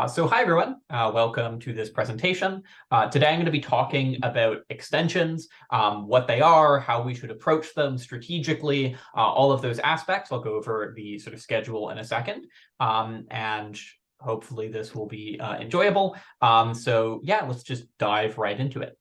Hi everyone, welcome to this presentation. Today I'm going to be talking about extensions, what they are, how we should approach them strategically, all of those aspects. I'll go over the sort of schedule in a second, and hopefully this will be enjoyable. Yeah, let's just dive right into it.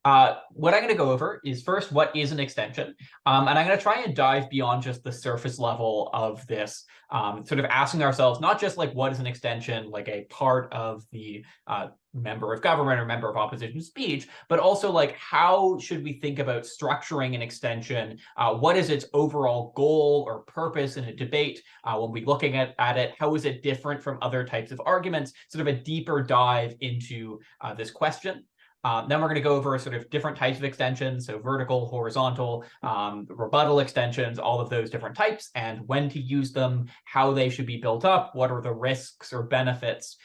What I'm going to go over is first, what is an extension? And I'm going to try and dive beyond just the surface level of this, sort of asking ourselves, not just like what is an extension, like a part of the member of government or member of opposition speech, but also like how should we think about structuring an extension? What is its overall goal or purpose in a debate? When we're looking at it, how is it different from other types of arguments? Sort of a deeper dive into this question. Then we're going to go over sort of different types of extensions, so vertical, horizontal, rebuttal extensions, all of those different types, and when to use them, how they should be built up, what are the risks or benefits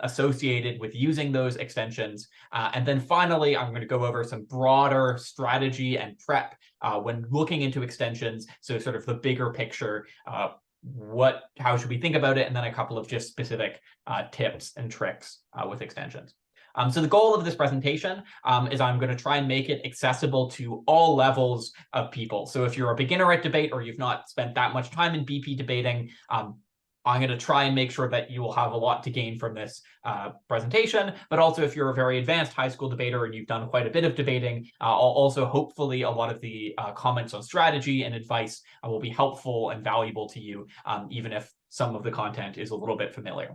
associated with using those extensions. And then finally, I'm going to go over some broader strategy and prep when looking into extensions, so sort of the bigger picture, how should we think about it, and then a couple of just specific tips and tricks with extensions. So the goal of this presentation is I'm going to try and make it accessible to all levels of people. So if you're a beginner at debate or you've not spent that much time in BP debating, I'm going to try and make sure that you will have a lot to gain from this presentation. But also if you're a very advanced high school debater and you've done quite a bit of debating, also hopefully a lot of the comments on strategy and advice will be helpful and valuable to you, even if some of the content is a little bit familiar.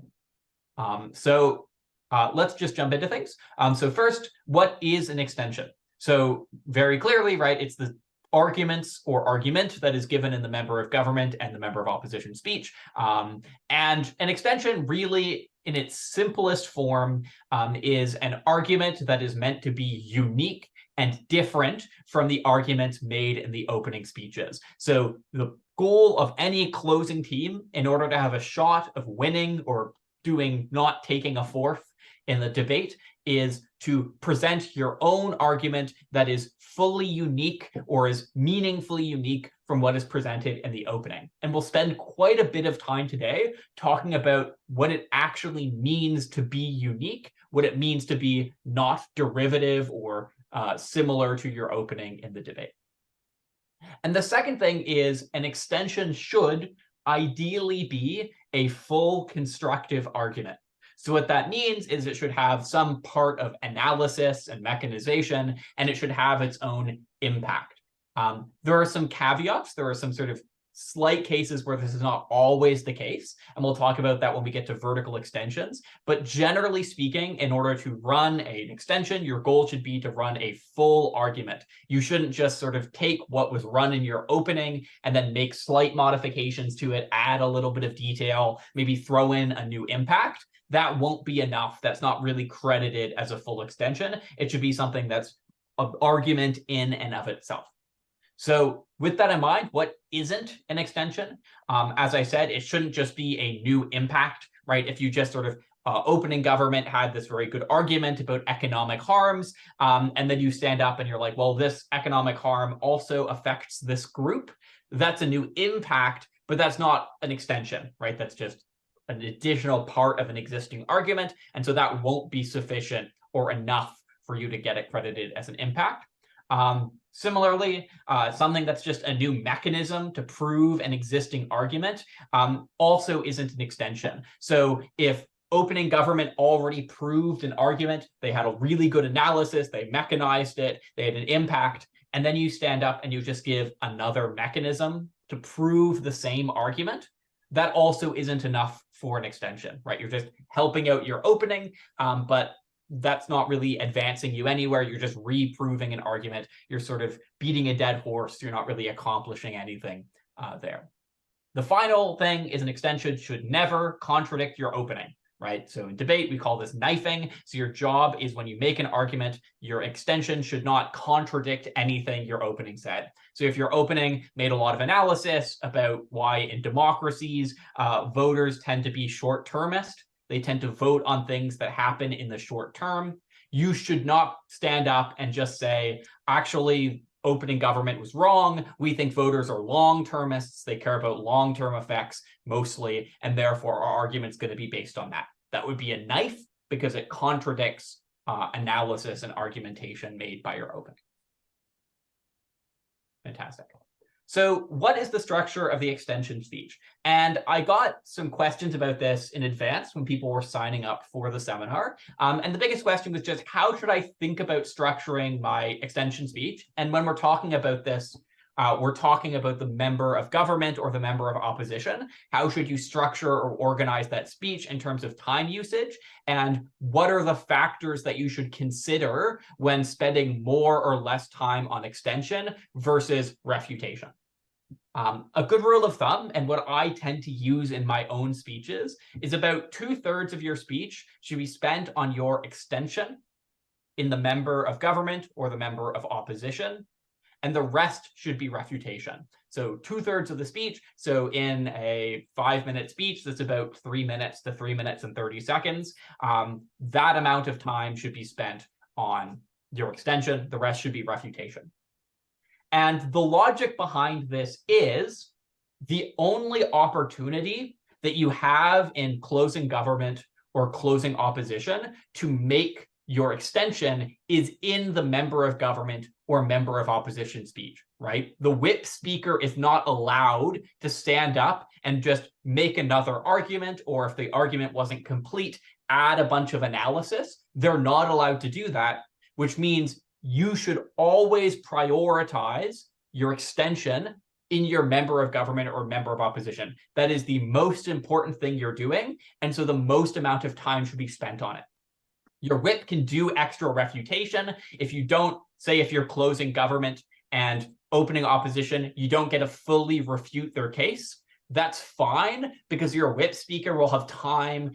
Let's just jump into things. So first, what is an extension? So very clearly, right, it's the arguments or argument that is given in the member of government and the member of opposition speech. And an extension really, in its simplest form, is an argument that is meant to be unique and different from the arguments made in the opening speeches. So the goal of any closing team, in order to have a shot of winning or not taking a fourth in the debate, is to present your own argument that is fully unique or is meaningfully unique from what is presented in the opening. And we'll spend quite a bit of time today talking about what it actually means to be unique, what it means to be not derivative or similar to your opening in the debate. And the second thing is an extension should ideally be a full constructive argument. So what that means is it should have some part of analysis and mechanization, and it should have its own impact. There are some caveats. There are some sort of slight cases where this is not always the case, and we'll talk about that when we get to vertical extensions. But generally speaking, in order to run an extension, your goal should be to run a full argument. You shouldn't just sort of take what was run in your opening and then make slight modifications to it, add a little bit of detail, maybe throw in a new impact. That won't be enough. That's not really credited as a full extension. It should be something that's an argument in and of itself. So with that in mind, what isn't an extension? As I said, it shouldn't just be a new impact, right? If you just sort of opening government had this very good argument about economic harms, and then you stand up and you're like, well, this economic harm also affects this group. That's a new impact, but that's not an extension, right? That's just an additional part of an existing argument. And so that won't be sufficient or enough for you to get it credited as an impact. Similarly, something that's just a new mechanism to prove an existing argument also isn't an extension. So if opening government already proved an argument, they had a really good analysis, they mechanized it, they had an impact, and then you stand up and you just give another mechanism to prove the same argument, that also isn't enough for an extension, right? You're just helping out your opening, but that's not really advancing you anywhere. You're just reproving an argument. You're sort of beating a dead horse. You're not really accomplishing anything there. The final thing is an extension should never contradict your opening, right? So in debate, we call this knifing. So your job is when you make an argument, your extension should not contradict anything your opening said. So if your opening made a lot of analysis about why in democracies, voters tend to be short-termist, they tend to vote on things that happen in the short term, you should not stand up and just say, actually, opening government was wrong. We think voters are long-termists. They care about long-term effects mostly, and therefore our argument's going to be based on that. That would be a knife because it contradicts analysis and argumentation made by your opening. Fantastic. So what is the structure of the extension speech? And I got some questions about this in advance when people were signing up for the seminar. And the biggest question was just, how should I think about structuring my extension speech? And when we're talking about this, we're talking about the member of government or the member of opposition. How should you structure or organize that speech in terms of time usage? And what are the factors that you should consider when spending more or less time on extension versus refutation? A good rule of thumb, and what I tend to use in my own speeches, is about 2/3 of your speech should be spent on your extension in the member of government or the member of opposition, and the rest should be refutation. So 2/3 of the speech. So in a 5-minute speech, that's about 3 minutes to 3 minutes and 30 seconds. That amount of time should be spent on your extension. The rest should be refutation. And the logic behind this is the only opportunity that you have in closing government or closing opposition to make your extension is in the member of government or member of opposition speech, right? The whip speaker is not allowed to stand up and just make another argument, or if the argument wasn't complete, add a bunch of analysis. They're not allowed to do that, which means you should always prioritize your extension in your member of government or member of opposition. That is the most important thing you're doing, and so the most amount of time should be spent on it. Your whip can do extra refutation. If you don't, say if you're closing government and opening opposition, you don't get to fully refute their case, that's fine, because your whip speaker will have time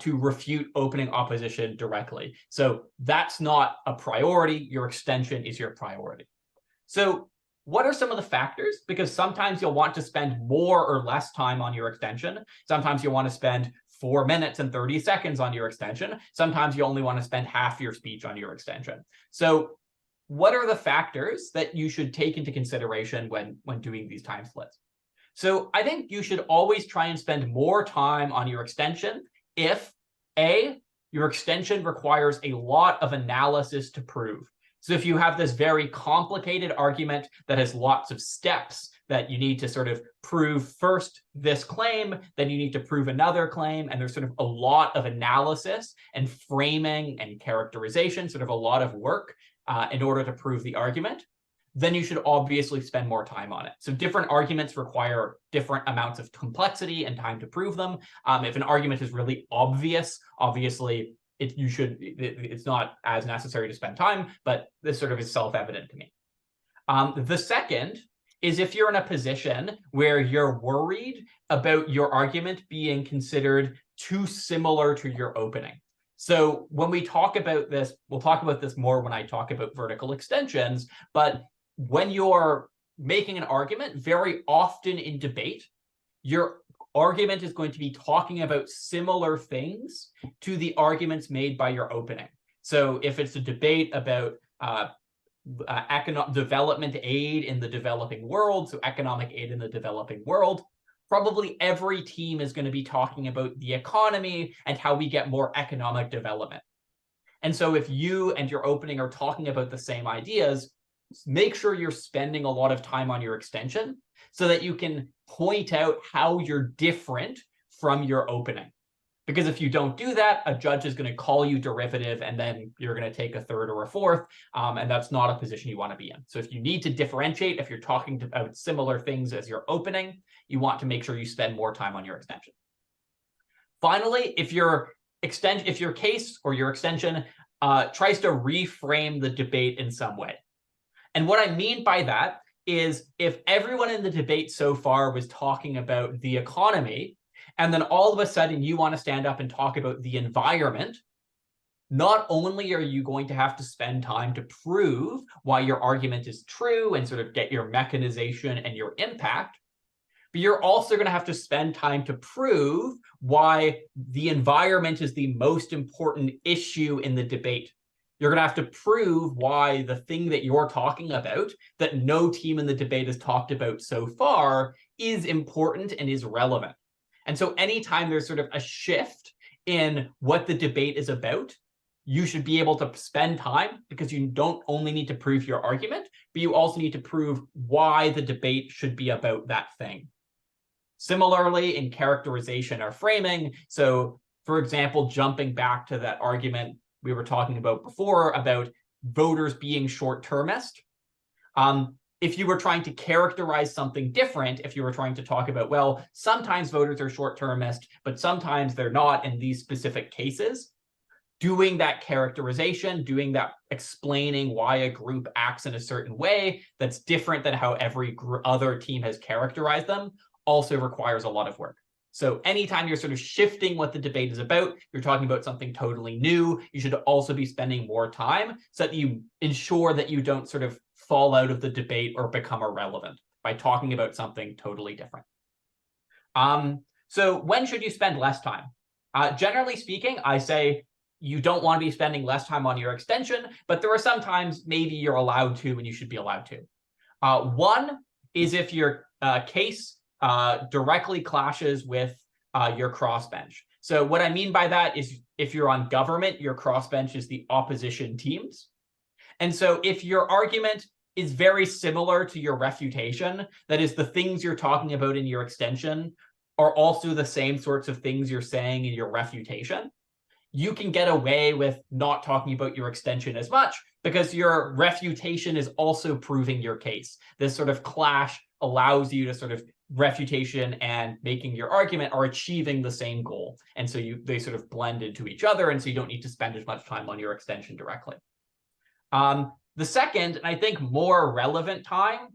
to refute opening opposition directly. So that's not a priority. Your extension is your priority. So what are some of the factors? Because sometimes you'll want to spend more or less time on your extension. Sometimes you'll want to spend 4 minutes and 30 seconds on your extension. Sometimes you only want to spend half your speech on your extension. So what are the factors that you should take into consideration when doing these time splits? So I think you should always try and spend more time on your extension if, A, your extension requires a lot of analysis to prove. So if you have this very complicated argument that has lots of steps that you need to sort of prove first this claim, then you need to prove another claim, and there's sort of a lot of analysis and framing and characterization, sort of a lot of work in order to prove the argument, then you should obviously spend more time on it. So different arguments require different amounts of complexity and time to prove them. If an argument is really obvious, obviously it's not as necessary to spend time, but this sort of is self-evident to me. The second is if you're in a position where you're worried about your argument being considered too similar to your opening. So when we talk about this, we'll talk about this more when I talk about vertical extensions, but when you're making an argument, very often in debate, your argument is going to be talking about similar things to the arguments made by your opening. So if it's a debate about economic development aid in the developing world, so economic aid in the developing world, probably every team is going to be talking about the economy and how we get more economic development. And so if you and your opening are talking about the same ideas, make sure you're spending a lot of time on your extension so that you can point out how you're different from your opening. Because if you don't do that, a judge is going to call you derivative, and then you're going to take a third or a fourth, and that's not a position you want to be in. So if you need to differentiate, if you're talking about similar things as your opening, you want to make sure you spend more time on your extension. Finally, if your case or your extension tries to reframe the debate in some way. And what I mean by that is if everyone in the debate so far was talking about the economy, and then all of a sudden you want to stand up and talk about the environment, not only are you going to have to spend time to prove why your argument is true and sort of get your mechanization and your impact, but you're also going to have to spend time to prove why the environment is the most important issue in the debate. You're going to have to prove why the thing that you're talking about that no team in the debate has talked about so far is important and is relevant. And so anytime there's sort of a shift in what the debate is about, you should be able to spend time, because you don't only need to prove your argument, but you also need to prove why the debate should be about that thing. Similarly, in characterization or framing, so for example, jumping back to that argument we were talking about before about voters being short-termist, if you were trying to characterize something different, if you were trying to talk about, well, sometimes voters are short-termist, but sometimes they're not in these specific cases, doing that characterization, doing that explaining why a group acts in a certain way that's different than how every other team has characterized them also requires a lot of work. So anytime you're sort of shifting what the debate is about, you're talking about something totally new, you should also be spending more time so that you ensure that you don't sort of fall out of the debate or become irrelevant by talking about something totally different. So when should you spend less time? Generally speaking, I say you don't want to be spending less time on your extension, but there are some times maybe you're allowed to and you should be allowed to. One is if your case directly clashes with your crossbench. So what I mean by that is if you're on government, your crossbench is the opposition teams. And so if your argument is very similar to your refutation, that is, the things you're talking about in your extension are also the same sorts of things you're saying in your refutation, you can get away with not talking about your extension as much because your refutation is also proving your case. This sort of clash allows you to sort of refutation and making your argument are achieving the same goal. And so they sort of blend into each other. And so you don't need to spend as much time on your extension directly. The second, and I think more relevant time,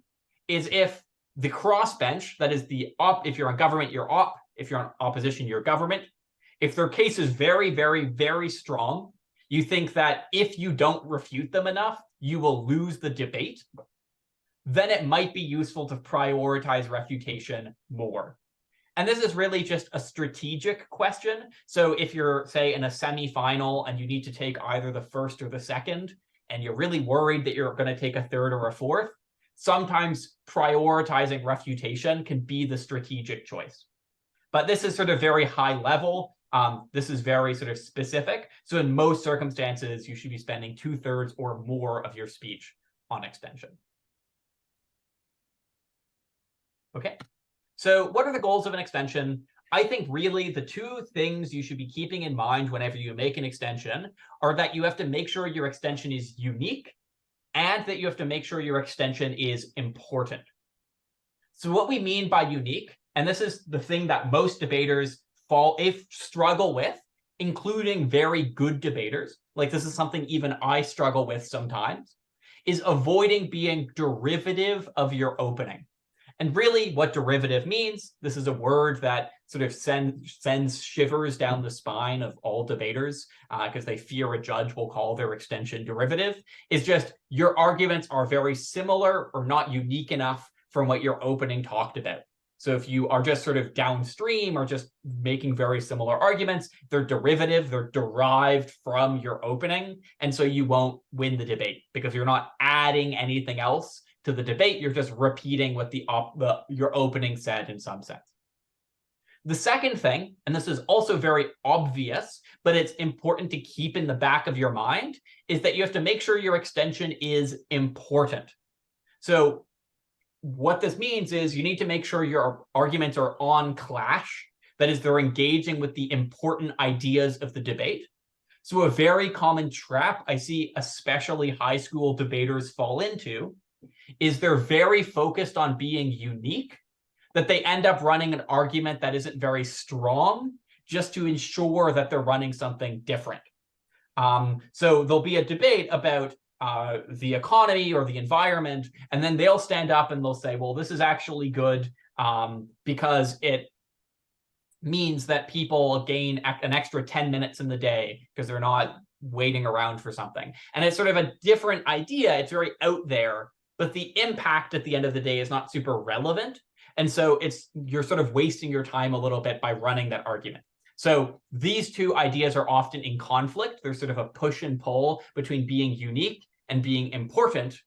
is if the crossbench, that is if you're on government, you're op, if you're on opposition, you're government, if their case is very, very, very strong, you think that if you don't refute them enough, you will lose the debate, then it might be useful to prioritize refutation more. And this is really just a strategic question. So if you're, say, in a semifinal and you need to take either the first or the second, and you're really worried that you're going to take a third or a fourth, sometimes prioritizing refutation can be the strategic choice. But this is sort of very high level. This is very sort of specific. So in most circumstances, you should be spending 2/3 or more of your speech on extension. Okay, so what are the goals of an extension? I think really the two things you should be keeping in mind whenever you make an extension are that you have to make sure your extension is unique and that you have to make sure your extension is important. So what we mean by unique, and this is the thing that most debaters struggle with, including very good debaters, like this is something even I struggle with sometimes, is avoiding being derivative of your opening. And really what derivative means, this is a word that sort of sends shivers down the spine of all debaters because they fear a judge will call their extension derivative, is just your arguments are very similar or not unique enough from what your opening talked about. So if you are just sort of downstream or just making very similar arguments, they're derivative, they're derived from your opening, and so you won't win the debate because you're not adding anything else to the debate, you're just repeating what your opening said in some sense. The second thing, and this is also very obvious, but it's important to keep in the back of your mind, is that you have to make sure your extension is important. So what this means is you need to make sure your arguments are on clash, that is, they're engaging with the important ideas of the debate. So a very common trap I see especially high school debaters fall into is they're very focused on being unique, that they end up running an argument that isn't very strong just to ensure that they're running something different. So there'll be a debate about the economy or the environment, and then they'll stand up and they'll say, well, this is actually good because it means that people gain an extra 10 minutes in the day because they're not waiting around for something. And it's sort of a different idea. It's very out there, but the impact at the end of the day is not super relevant. And so you're sort of wasting your time a little bit by running that argument. So these two ideas are often in conflict. There's sort of a push and pull between being unique and being important.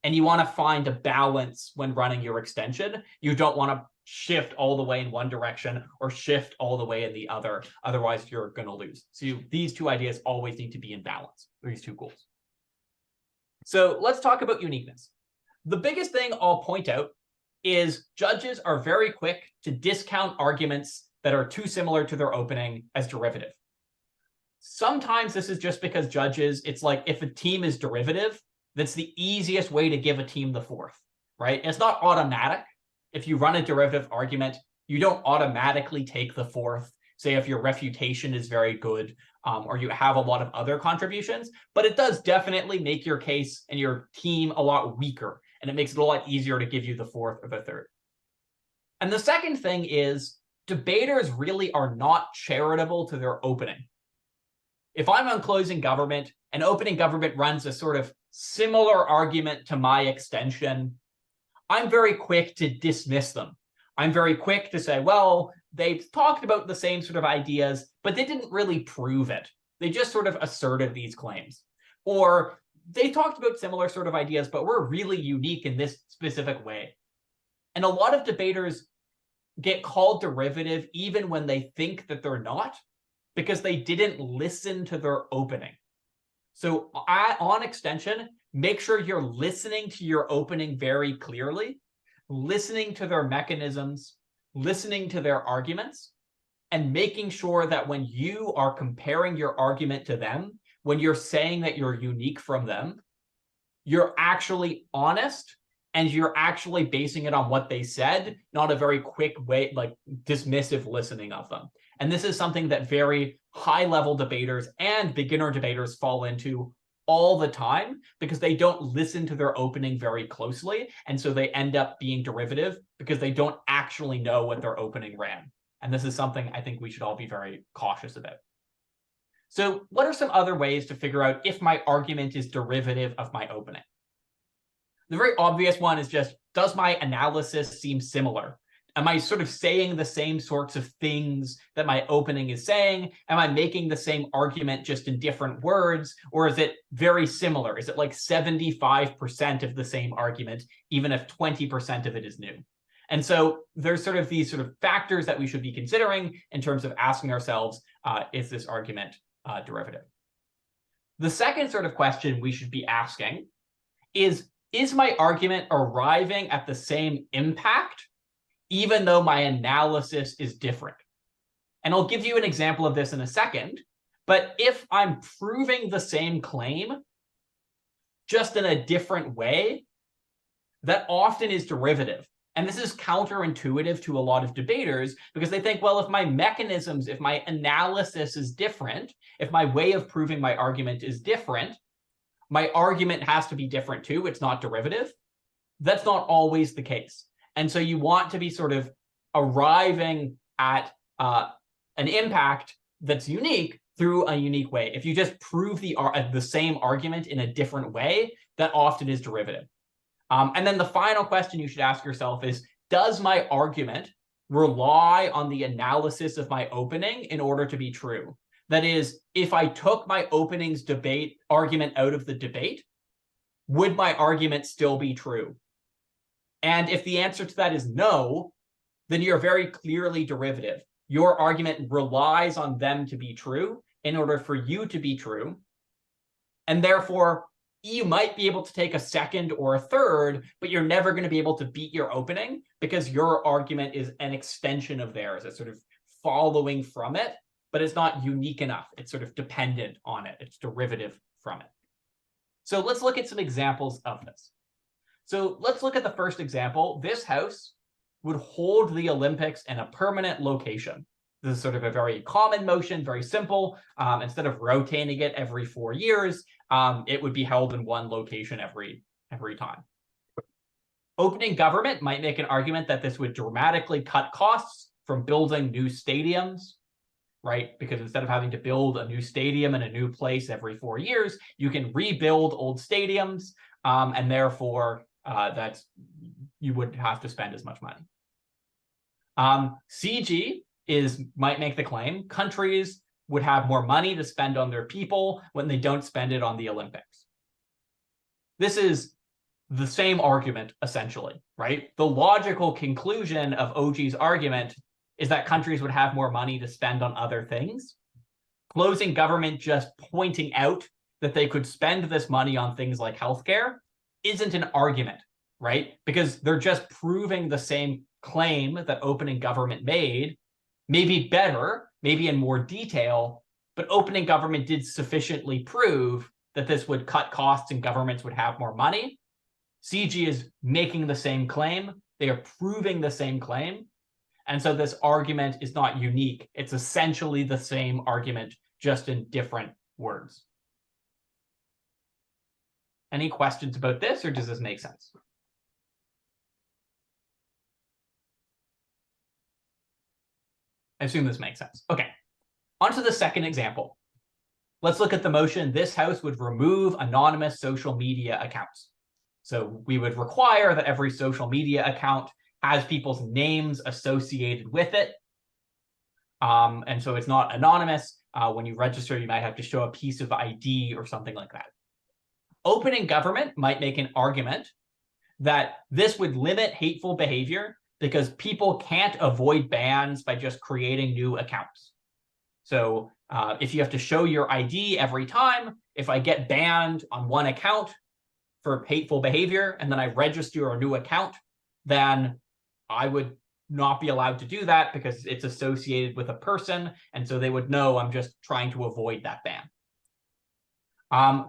And you want to find a balance when running your extension. You don't want to shift all the way in one direction or shift all the way in the other. Otherwise, you're going to lose. So these two ideas always need to be in balance, these two goals. So let's talk about uniqueness. The biggest thing I'll point out is judges are very quick to discount arguments that are too similar to their opening as derivative. Sometimes this is just because judges, it's like if a team is derivative, that's the easiest way to give a team the fourth, right? It's not automatic. If you run a derivative argument, you don't automatically take the fourth, say if your refutation is very good, or you have a lot of other contributions, but it does definitely make your case and your team a lot weaker, and it makes it a lot easier to give you the fourth or the third. And the second thing is debaters really are not charitable to their opening. If I'm on closing government and opening government runs a sort of similar argument to my extension, I'm very quick to dismiss them. I'm very quick to say, well, they've talked about the same sort of ideas, but they didn't really prove it. They just sort of asserted these claims. Or they talked about similar sort of ideas, but we're really unique in this specific way. And a lot of debaters get called derivative even when they think that they're not, because they didn't listen to their opening. So on extension, make sure you're listening to your opening very clearly, listening to their mechanisms, listening to their arguments, and making sure that when you are comparing your argument to them, when you're saying that you're unique from them, you're actually honest and you're actually basing it on what they said, not a very quick way, like dismissive listening of them. And this is something that very high-level debaters and beginner debaters fall into all the time because they don't listen to their opening very closely. And so they end up being derivative because they don't actually know what their opening ran. And this is something I think we should all be very cautious about. So what are some other ways to figure out if my argument is derivative of my opening? The very obvious one is just, does my analysis seem similar? Am I sort of saying the same sorts of things that my opening is saying? Am I making the same argument just in different words? Or is it very similar? Is it like 75% of the same argument, even if 20% of it is new? And so there's sort of these sort of factors that we should be considering in terms of asking ourselves, is this argument derivative? The second sort of question we should be asking is my argument arriving at the same impact, even though my analysis is different? And I'll give you an example of this in a second. But if I'm proving the same claim, just in a different way, that often is derivative. And this is counterintuitive to a lot of debaters because they think, well, if my mechanisms, if my analysis is different, if my way of proving my argument is different, my argument has to be different too. It's not derivative. That's not always the case. And so you want to be sort of arriving at an impact that's unique through a unique way. If you just prove the same argument in a different way, that often is derivative. And then the final question you should ask yourself is, does my argument rely on the analysis of my opening in order to be true? That is, if I took my opening's argument out of the debate, would my argument still be true? And if the answer to that is no, then you're very clearly derivative. Your argument relies on them to be true in order for you to be true. And therefore, you might be able to take a second or a third, but you're never going to be able to beat your opening because your argument is an extension of theirs. It's sort of following from it, but it's not unique enough. It's sort of dependent on it. It's derivative from it. So let's look at some examples of this. So let's look at the first example. This house would hold the Olympics in a permanent location. This is sort of a very common motion, very simple. Instead of rotating it every 4 years, it would be held in one location every time. Opening government might make an argument that this would dramatically cut costs from building new stadiums, right? Because instead of having to build a new stadium in a new place every 4 years, you can rebuild old stadiums, and therefore you wouldn't have to spend as much money. CG might make the claim countries would have more money to spend on their people when they don't spend it on the Olympics. This is the same argument, essentially, right? The logical conclusion of OG's argument is that countries would have more money to spend on other things. Closing government just pointing out that they could spend this money on things like healthcare isn't an argument, right? Because they're just proving the same claim that opening government made, maybe better, maybe in more detail, but opening government did sufficiently prove that this would cut costs and governments would have more money. CG is making the same claim. They are proving the same claim. And so this argument is not unique. It's essentially the same argument, just in different words. Any questions about this, or does this make sense? I assume this makes sense. Okay, on to the second example. Let's look at the motion, this House would remove anonymous social media accounts. So we would require that every social media account has people's names associated with it. And so it's not anonymous. When you register, you might have to show a piece of ID or something like that. Opening government might make an argument that this would limit hateful behavior because people can't avoid bans by just creating new accounts. So if you have to show your ID every time, if I get banned on one account for hateful behavior and then I register a new account, then I would not be allowed to do that because it's associated with a person. And so they would know I'm just trying to avoid that ban.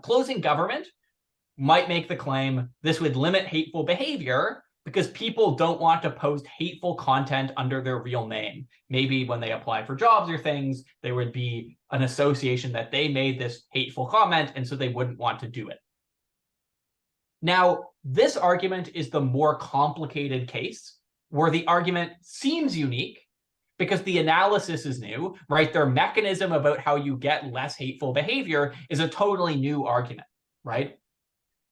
Closing government might make the claim this would limit hateful behavior because people don't want to post hateful content under their real name. Maybe when they apply for jobs or things, there would be an association that they made this hateful comment, and so they wouldn't want to do it. Now, this argument is the more complicated case, where the argument seems unique because the analysis is new, right? Their mechanism about how you get less hateful behavior is a totally new argument, right?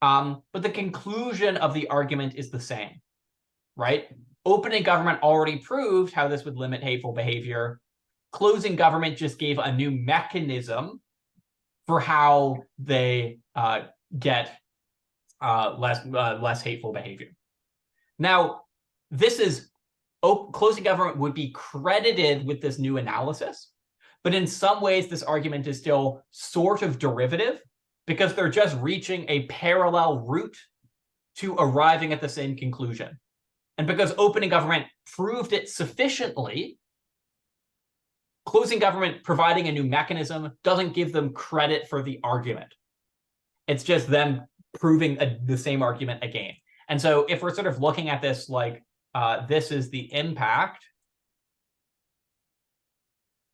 But the conclusion of the argument is the same, right? Opening government already proved how this would limit hateful behavior. Closing government just gave a new mechanism for how they get less hateful behavior. Now, closing government would be credited with this new analysis, but in some ways, this argument is still sort of derivative because they're just reaching a parallel route to arriving at the same conclusion. And because opening government proved it sufficiently, closing government providing a new mechanism doesn't give them credit for the argument. It's just them proving the same argument again. And so if we're sort of looking at this like this is the impact,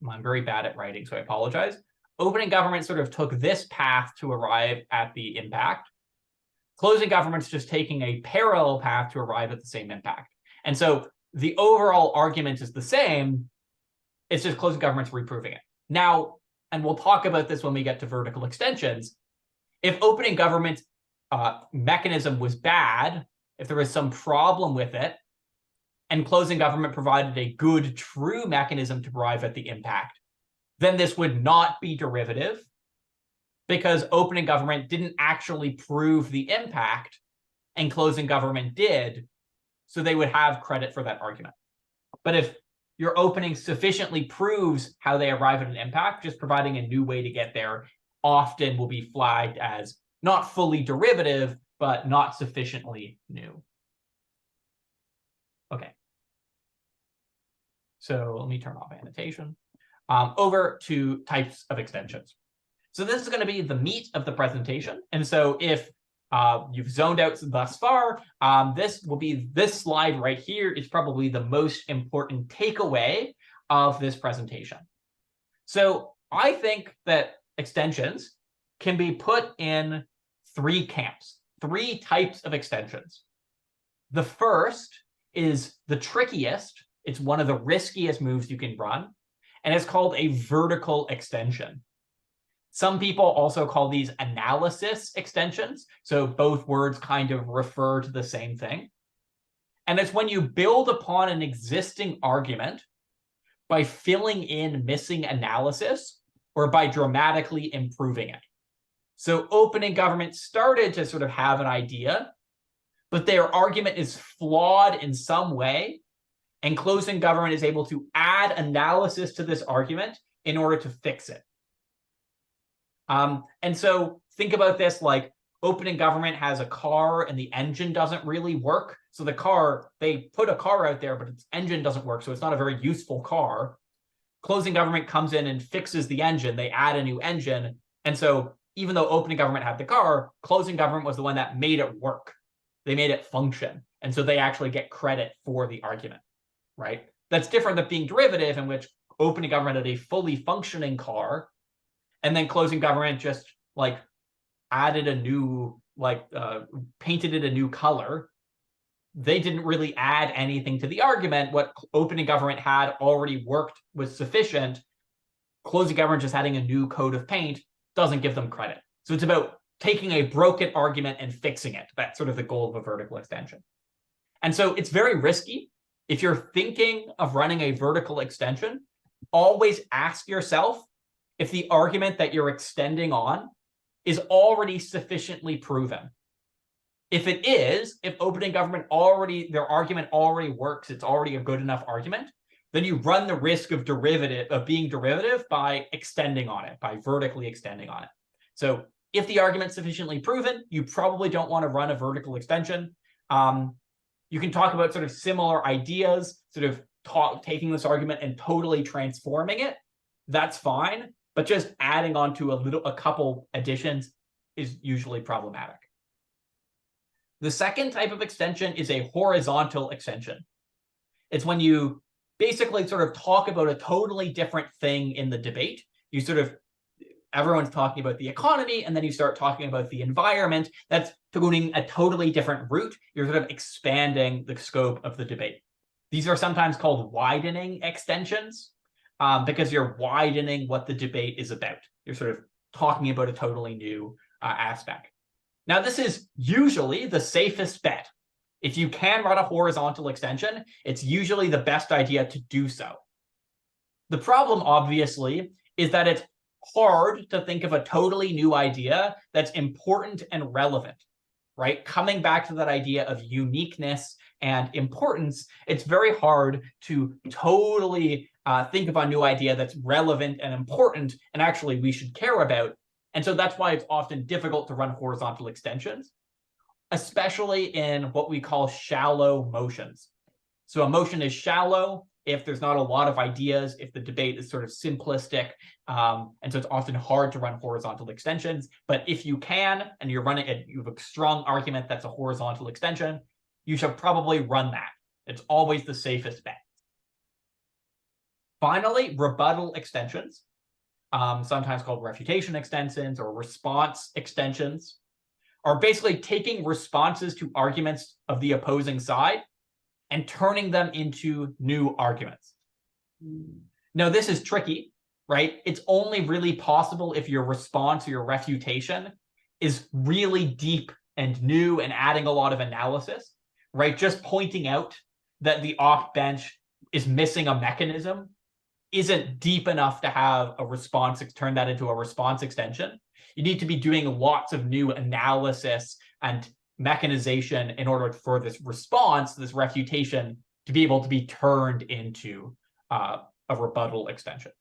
I'm very bad at writing, so I apologize. Opening government sort of took this path to arrive at the impact. Closing government's just taking a parallel path to arrive at the same impact. And so the overall argument is the same. It's just closing government's reproving it. Now, and we'll talk about this when we get to vertical extensions, if opening government's mechanism was bad, if there was some problem with it, and closing government provided a good, true mechanism to arrive at the impact, then this would not be derivative because opening government didn't actually prove the impact and closing government did, so they would have credit for that argument. But if your opening sufficiently proves how they arrive at an impact, just providing a new way to get there often will be flagged as not fully derivative, but not sufficiently new. Okay. So let me turn off annotation. Over to types of extensions. So this is going to be the meat of the presentation. And so if you've zoned out thus far, this slide right here is probably the most important takeaway of this presentation. So I think that extensions can be put in three camps, three types of extensions. The first is the trickiest. It's one of the riskiest moves you can run, and it's called a vertical extension. Some people also call these analysis extensions. So both words kind of refer to the same thing. And it's when you build upon an existing argument, by filling in missing analysis or by dramatically improving it. So opening government started to sort of have an idea, but their argument is flawed in some way, and closing government is able to add analysis to this argument in order to fix it. And so think about this like opening government has a car and the engine doesn't really work. So the car, they put a car out there, but its engine doesn't work. So it's not a very useful car. Closing government comes in and fixes the engine. They add a new engine. And so even though opening government had the car, closing government was the one that made it work. They made it function. And so they actually get credit for the argument, right? That's different than being derivative, in which opening government had a fully functioning car, and then closing government just like added a new, like painted it a new color. They didn't really add anything to the argument. What opening government had already worked was sufficient. Closing government just adding a new coat of paint doesn't give them credit. So it's about taking a broken argument and fixing it. That's sort of the goal of a vertical extension. And so it's very risky. If you're thinking of running a vertical extension, always ask yourself if the argument that you're extending on is already sufficiently proven. If it is, if opening government already, their argument already works, it's already a good enough argument, then you run the risk of being derivative by extending on it, by vertically extending on it. So if the argument's sufficiently proven, you probably don't want to run a vertical extension. You can talk about sort of similar ideas, sort of taking this argument and totally transforming it. That's fine, but just adding on to a couple additions is usually problematic. The second type of extension is a horizontal extension. It's when you basically sort of talk about a totally different thing in the debate. You sort of, everyone's talking about the economy, and then you start talking about the environment. That's going a totally different route. You're sort of expanding the scope of the debate. These are sometimes called widening extensions because you're widening what the debate is about. You're sort of talking about a totally new aspect. Now, this is usually the safest bet. If you can run a horizontal extension, it's usually the best idea to do so. The problem, obviously, is that it's hard to think of a totally new idea that's important and relevant, right? Coming back to that idea of uniqueness and importance, it's very hard to totally think of a new idea that's relevant and important and actually we should care about. And so that's why it's often difficult to run horizontal extensions, especially in what we call shallow motions. So a motion is shallow if there's not a lot of ideas, if the debate is sort of simplistic. And so it's often hard to run horizontal extensions. But if you can, and you're running it, you have a strong argument that's a horizontal extension, you should probably run that. It's always the safest bet. Finally, rebuttal extensions, sometimes called refutation extensions or response extensions, are basically taking responses to arguments of the opposing side and turning them into new arguments. Now, this is tricky, right? It's only really possible if your response or your refutation is really deep and new and adding a lot of analysis, right? Just pointing out that the off bench is missing a mechanism isn't deep enough to have a response, turn that into a response extension. You need to be doing lots of new analysis and mechanization in order for this response, this refutation, to be able to be turned into a rebuttal extension.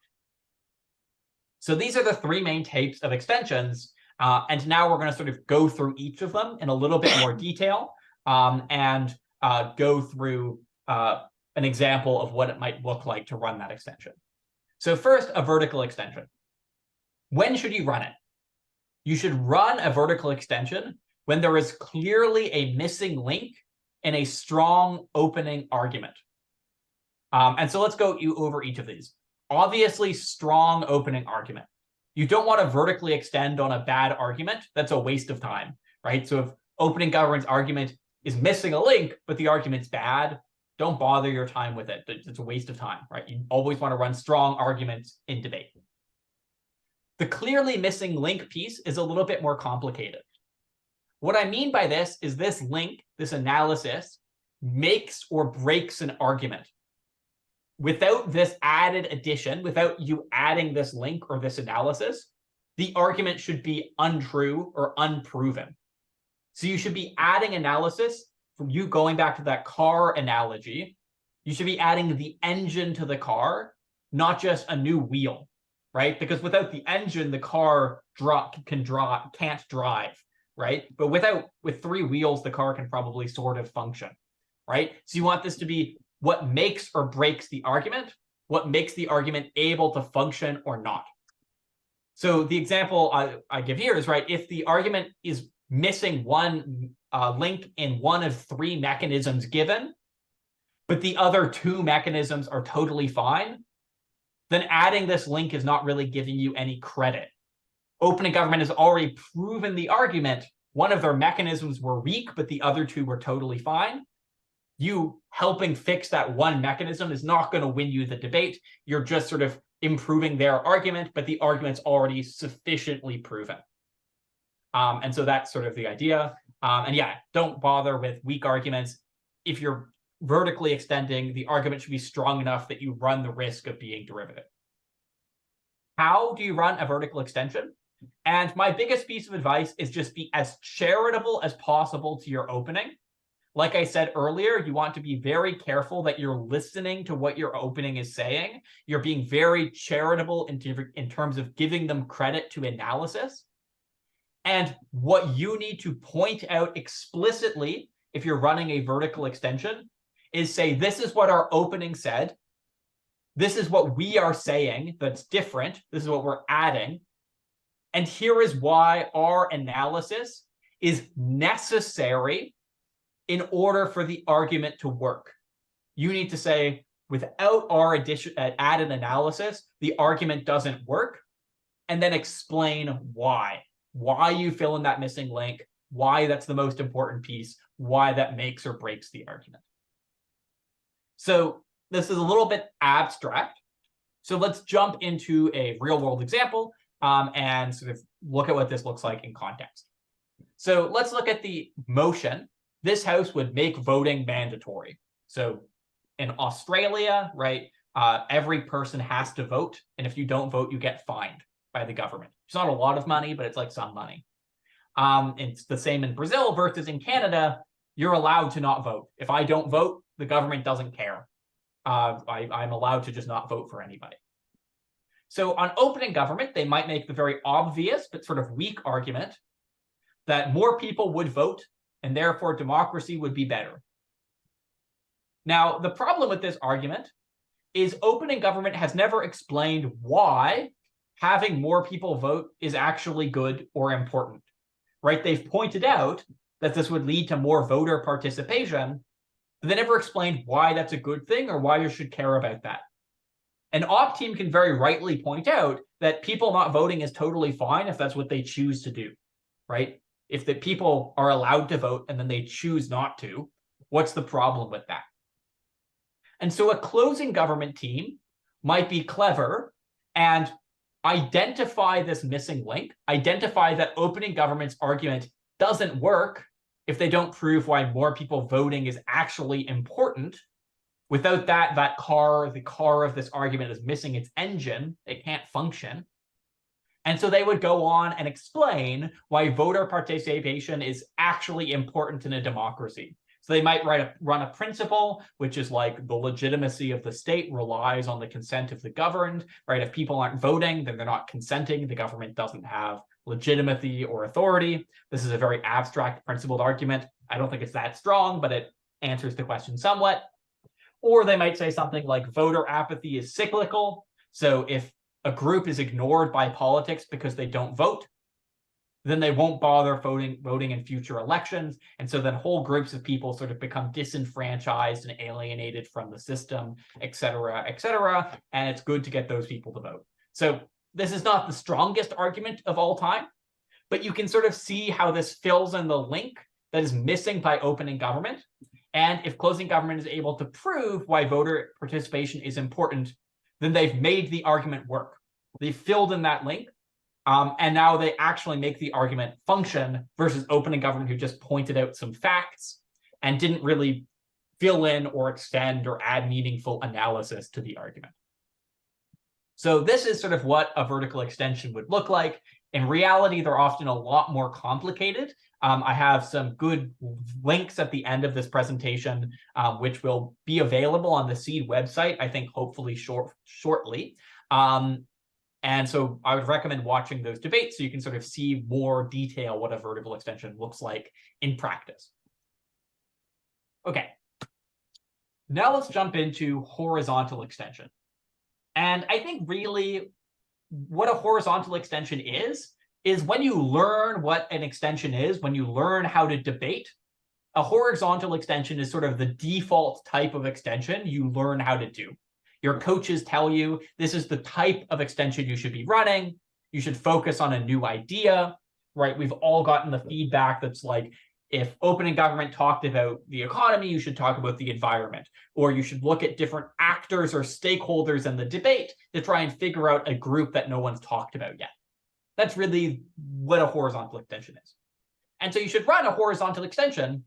So these are the three main types of extensions. And now we're going to sort of go through each of them in a little bit more detail and go through an example of what it might look like to run that extension. So first, a vertical extension. When should you run it? You should run a vertical extension when there is clearly a missing link in a strong opening argument. And so let's go over each of these. Obviously, strong opening argument. You don't want to vertically extend on a bad argument. That's a waste of time, right? So if opening government's argument is missing a link, but the argument's bad, don't bother your time with it. It's a waste of time, right? You always want to run strong arguments in debate. The clearly missing link piece is a little bit more complicated. What I mean by this is this link, this analysis, makes or breaks an argument. without this added addition, without you adding this link or this analysis, the argument should be untrue or unproven. So you should be adding analysis. From you going back to that car analogy, you should be adding the engine to the car, not just a new wheel, right? Because without the engine, the car can't drive, right? But with 3 wheels, the car can probably sort of function, right? So you want this to be what makes or breaks the argument, what makes the argument able to function or not. So the example I give here is, right, if the argument is missing one link in one of 3 mechanisms given, but the other 2 mechanisms are totally fine, then adding this link is not really giving you any credit. Opening government has already proven the argument. One of their mechanisms were weak, but the other 2 were totally fine. You helping fix that one mechanism is not going to win you the debate. You're just sort of improving their argument, but the argument's already sufficiently proven. And so that's sort of the idea. And yeah, don't bother with weak arguments. If you're vertically extending, the argument should be strong enough that you run the risk of being derivative. How do you run a vertical extension? And my biggest piece of advice is just be as charitable as possible to your opening. Like I said earlier, you want to be very careful that you're listening to what your opening is saying. You're being very charitable in terms of giving them credit to analysis. And what you need to point out explicitly, if you're running a vertical extension, is say, this is what our opening said. This is what we are saying that's different. This is what we're adding. And here is why our analysis is necessary in order for the argument to work. You need to say, without our added analysis, the argument doesn't work, and then explain why you fill in that missing link, why that's the most important piece, why that makes or breaks the argument. So this is a little bit abstract. So let's jump into a real-world example and sort of look at what this looks like in context. So let's look at the motion. This House would make voting mandatory. So in Australia, right, every person has to vote. And if you don't vote, you get fined by the government. It's not a lot of money, but it's like some money. It's the same in Brazil versus in Canada. You're allowed to not vote. If I don't vote, the government doesn't care. I'm allowed to just not vote for anybody. So on opening government, they might make the very obvious but sort of weak argument that more people would vote and therefore democracy would be better. Now, the problem with this argument is opening government has never explained why having more people vote is actually good or important, right? They've pointed out that this would lead to more voter participation, but they never explained why that's a good thing or why you should care about that. An op team can very rightly point out that people not voting is totally fine if that's what they choose to do, right? If the people are allowed to vote and then they choose not to, what's the problem with that? And so a closing government team might be clever and identify this missing link, identify that opening government's argument doesn't work if they don't prove why more people voting is actually important. Without that, the car of this argument is missing its engine. It can't function. And so they would go on and explain why voter participation is actually important in a democracy. So they might run a principle, which is like the legitimacy of the state relies on the consent of the governed, right? If people aren't voting, then they're not consenting. The government doesn't have legitimacy or authority. This is a very abstract principled argument. I don't think it's that strong, but it answers the question somewhat. Or they might say something like voter apathy is cyclical. So if a group is ignored by politics because they don't vote, then they won't bother voting in future elections. And so then whole groups of people sort of become disenfranchised and alienated from the system, et cetera, et cetera. And it's good to get those people to vote. So this is not the strongest argument of all time, but you can sort of see how this fills in the link that is missing by opening government. And if closing government is able to prove why voter participation is important, then they've made the argument work. They filled in that link. And now they actually make the argument function versus opening government who just pointed out some facts and didn't really fill in or extend or add meaningful analysis to the argument. So this is sort of what a vertical extension would look like. In reality, they're often a lot more complicated. I have some good links at the end of this presentation, which will be available on the Seed website, I think, hopefully shortly. And so I would recommend watching those debates so you can sort of see more detail what a vertical extension looks like in practice. Okay. Now let's jump into horizontal extension. And I think really what a horizontal extension is when you learn what an extension is, when you learn how to debate, a horizontal extension is sort of the default type of extension you learn how to do. Your coaches tell you this is the type of extension you should be running. You should focus on a new idea, right? We've all gotten the feedback that's like, if opening government talked about the economy, you should talk about the environment, or you should look at different actors or stakeholders in the debate to try and figure out a group that no one's talked about yet. That's really what a horizontal extension is. And so you should run a horizontal extension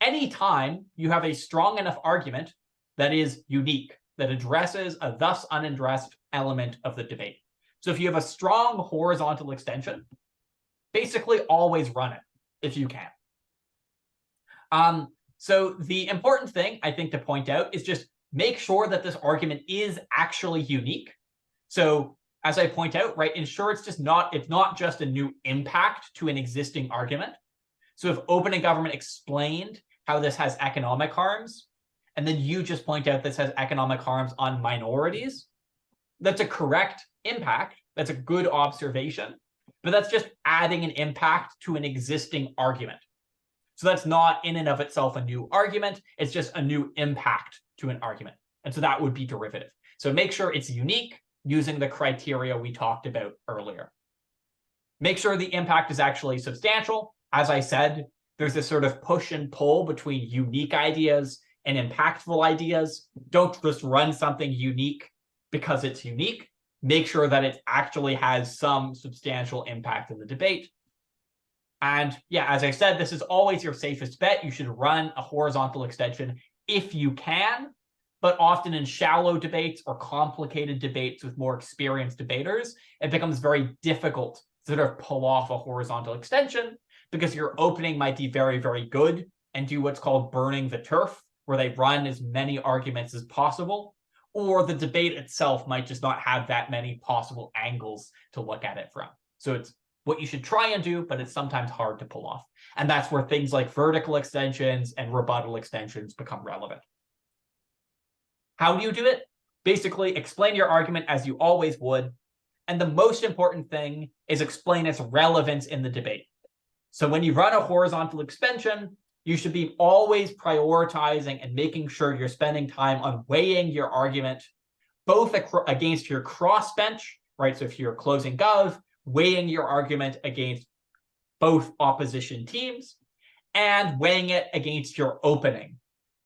anytime you have a strong enough argument that is unique, that addresses a thus unaddressed element of the debate. So if you have a strong horizontal extension, basically always run it if you can. So the important thing, I think, to point out is just make sure that this argument is actually unique. So as I point out, right, ensure it's not just a new impact to an existing argument. So if opening government explained how this has economic harms, and then you just point out this has economic harms on minorities, that's a correct impact. That's a good observation, but that's just adding an impact to an existing argument. So that's not in and of itself a new argument. It's just a new impact to an argument. And so that would be derivative. So make sure it's unique using the criteria we talked about earlier. Make sure the impact is actually substantial. As I said, there's this sort of push and pull between unique ideas and impactful ideas. Don't just run something unique because it's unique. Make sure that it actually has some substantial impact in the debate. And yeah, as I said, this is always your safest bet. You should run a horizontal extension if you can, but often in shallow debates or complicated debates with more experienced debaters, it becomes very difficult to sort of pull off a horizontal extension because your opening might be very, very good and do what's called burning the turf, where they run as many arguments as possible, or the debate itself might just not have that many possible angles to look at it from. So it's what you should try and do, but it's sometimes hard to pull off. And that's where things like vertical extensions and rebuttal extensions become relevant. How do you do it? Basically, explain your argument as you always would. And the most important thing is explain its relevance in the debate. So when you run a horizontal extension, you should be always prioritizing and making sure you're spending time on weighing your argument, both against your crossbench, right? So if you're closing gov, weighing your argument against both opposition teams and weighing it against your opening.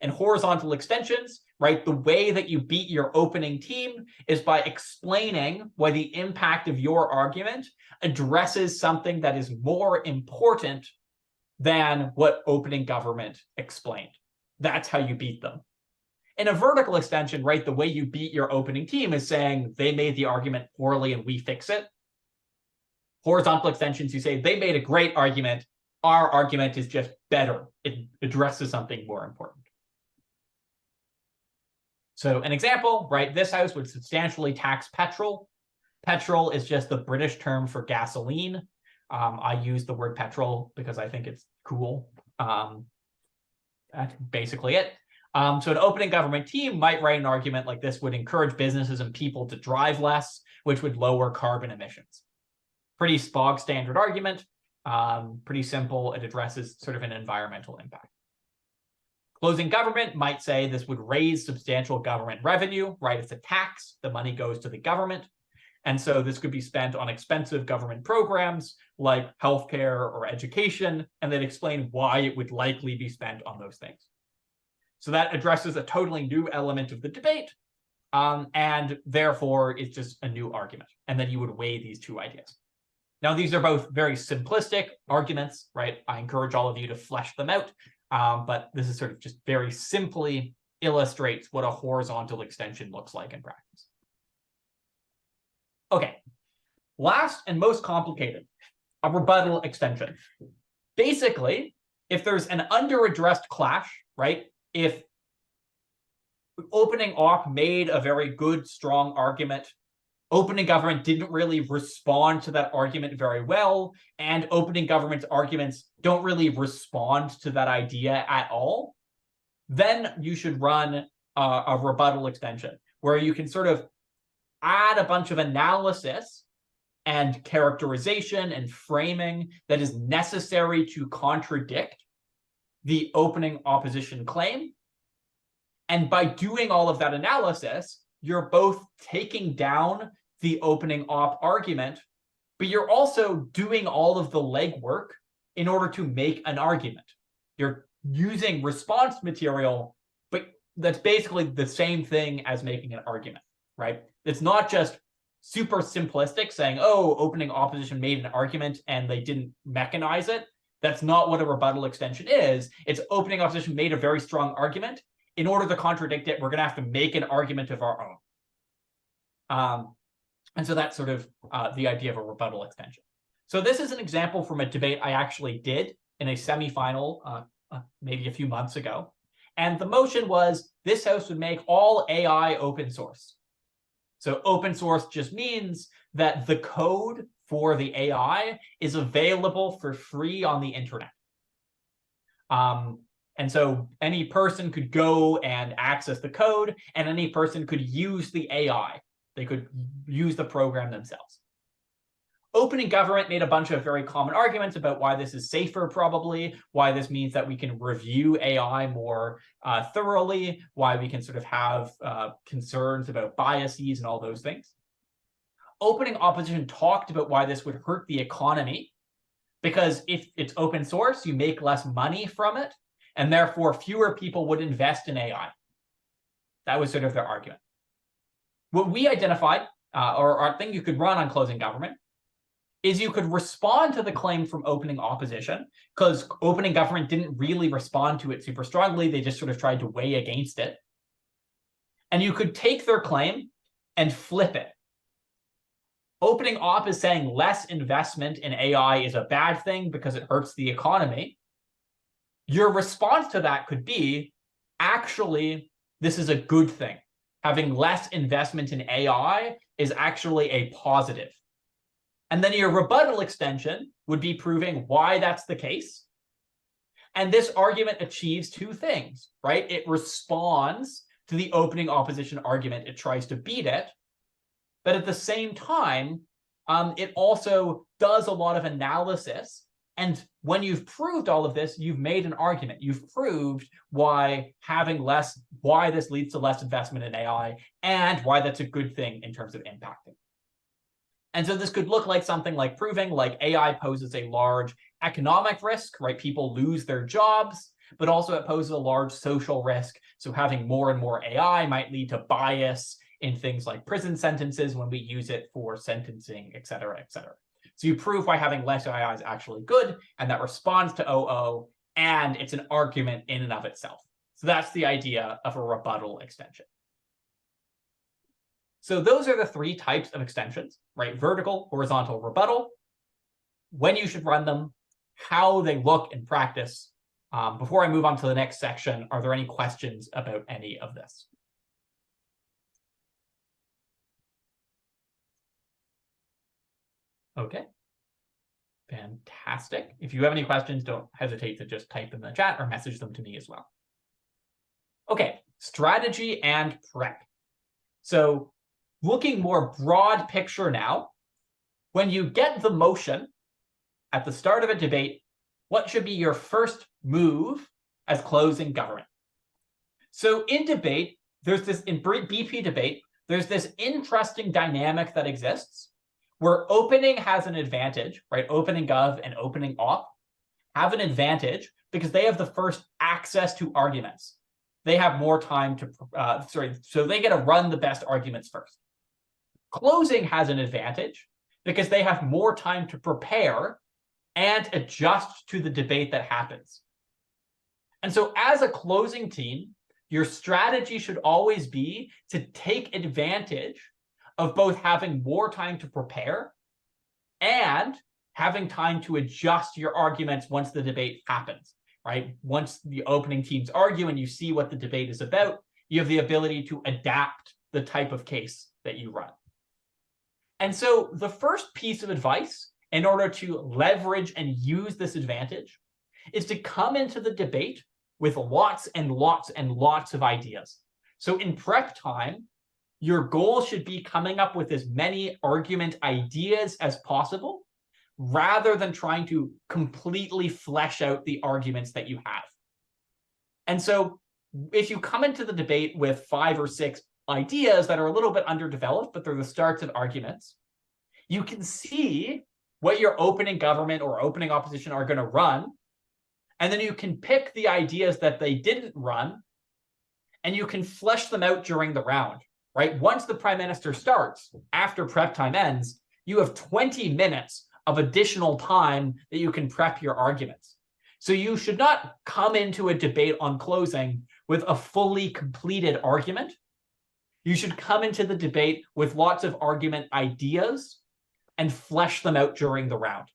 And horizontal extensions, right? The way that you beat your opening team is by explaining why the impact of your argument addresses something that is more important than what opening government explained. That's how you beat them. In a vertical extension, right, the way you beat your opening team is saying they made the argument poorly and we fix it. Horizontal extensions, you say they made a great argument. Our argument is just better. It addresses something more important. So an example, right, this house would substantially tax petrol. Petrol is just the British term for gasoline. I use the word petrol because I think it's cool. That's basically it. So an opening government team might write an argument like this would encourage businesses and people to drive less, which would lower carbon emissions. Pretty bog standard argument, pretty simple. It addresses sort of an environmental impact. Closing government might say this would raise substantial government revenue, right? It's a tax. The money goes to the government. And so this could be spent on expensive government programs like healthcare or education, and then explain why it would likely be spent on those things. So that addresses a totally new element of the debate, and therefore it's just a new argument. And then you would weigh these two ideas. Now, these are both very simplistic arguments, right? I encourage all of you to flesh them out. but this is sort of just very simply illustrates what a horizontal extension looks like in practice. Okay, last and most complicated, a rebuttal extension. Basically, if there's an under-addressed clash, right? If opening op made a very good, strong argument, opening government didn't really respond to that argument very well, and opening government's arguments don't really respond to that idea at all, then you should run a rebuttal extension where you can sort of add a bunch of analysis and characterization and framing that is necessary to contradict the opening opposition claim. And by doing all of that analysis, you're both taking down the opening op argument, but you're also doing all of the legwork in order to make an argument. You're using response material, but that's basically the same thing as making an argument, right? It's not just super simplistic saying, oh, opening opposition made an argument and they didn't mechanize it. That's not what a rebuttal extension is. It's opening opposition made a very strong argument. In order to contradict it, we're going to have to make an argument of our own. And so that's sort of the idea of a rebuttal extension. So this is an example from a debate I actually did in a semifinal maybe a few months ago. And the motion was this house would make all AI open source. So open source just means that the code for the AI is available for free on the internet. And so any person could go and access the code, and any person could use the AI. They could use the program themselves. Opening government made a bunch of very common arguments about why this is safer, probably, why this means that we can review AI more thoroughly, why we can sort of have concerns about biases and all those things. Opening opposition talked about why this would hurt the economy, because if it's open source, you make less money from it, and therefore fewer people would invest in AI. That was sort of their argument. What we identified, or our thing you could run on closing government, is you could respond to the claim from opening opposition, because opening government didn't really respond to it super strongly. They just sort of tried to weigh against it. And you could take their claim and flip it. Opening op is saying less investment in AI is a bad thing because it hurts the economy. Your response to that could be, actually, this is a good thing. Having less investment in AI is actually a positive. And then your rebuttal extension would be proving why that's the case. And this argument achieves two things, right? It responds to the opening opposition argument. It tries to beat it. But at the same time, it also does a lot of analysis. And when you've proved all of this, you've made an argument. You've proved why why this leads to less investment in AI, and why that's a good thing in terms of impacting. And so this could look like something like proving like AI poses a large economic risk, right? People lose their jobs, but also it poses a large social risk. So having more and more AI might lead to bias in things like prison sentences when we use it for sentencing, et cetera, et cetera. So you prove why having less AI is actually good, and that responds to OO, and it's an argument in and of itself. So that's the idea of a rebuttal extension. So those are the three types of extensions, right? Vertical, horizontal, rebuttal, when you should run them, how they look in practice. Before I move on to the next section, are there any questions about any of this? Okay, fantastic. If you have any questions, don't hesitate to just type them in the chat or message them to me as well. Okay, strategy and prep. So looking more broad picture now, when you get the motion at the start of a debate, what should be your first move as closing government? So in debate, there's this, in BP debate, there's this interesting dynamic that exists where opening has an advantage, right? Opening gov and opening op have an advantage because they have the first access to arguments. They have more time to, so they get to run the best arguments first. Closing has an advantage because they have more time to prepare and adjust to the debate that happens. And so as a closing team, your strategy should always be to take advantage of both having more time to prepare and having time to adjust your arguments once the debate happens, right? Once the opening teams argue and you see what the debate is about, you have the ability to adapt the type of case that you run. And so the first piece of advice in order to leverage and use this advantage is to come into the debate with lots and lots and lots of ideas. So in prep time, your goal should be coming up with as many argument ideas as possible, rather than trying to completely flesh out the arguments that you have. And so if you come into the debate with 5 or 6 ideas that are a little bit underdeveloped, but they're the starts of arguments, you can see what your opening government or opening opposition are going to run, and then you can pick the ideas that they didn't run, and you can flesh them out during the round, right? Once the prime minister starts, after prep time ends, you have 20 minutes of additional time that you can prep your arguments. So you should not come into a debate on closing with a fully completed argument. You should come into the debate with lots of argument ideas and flesh them out during the round.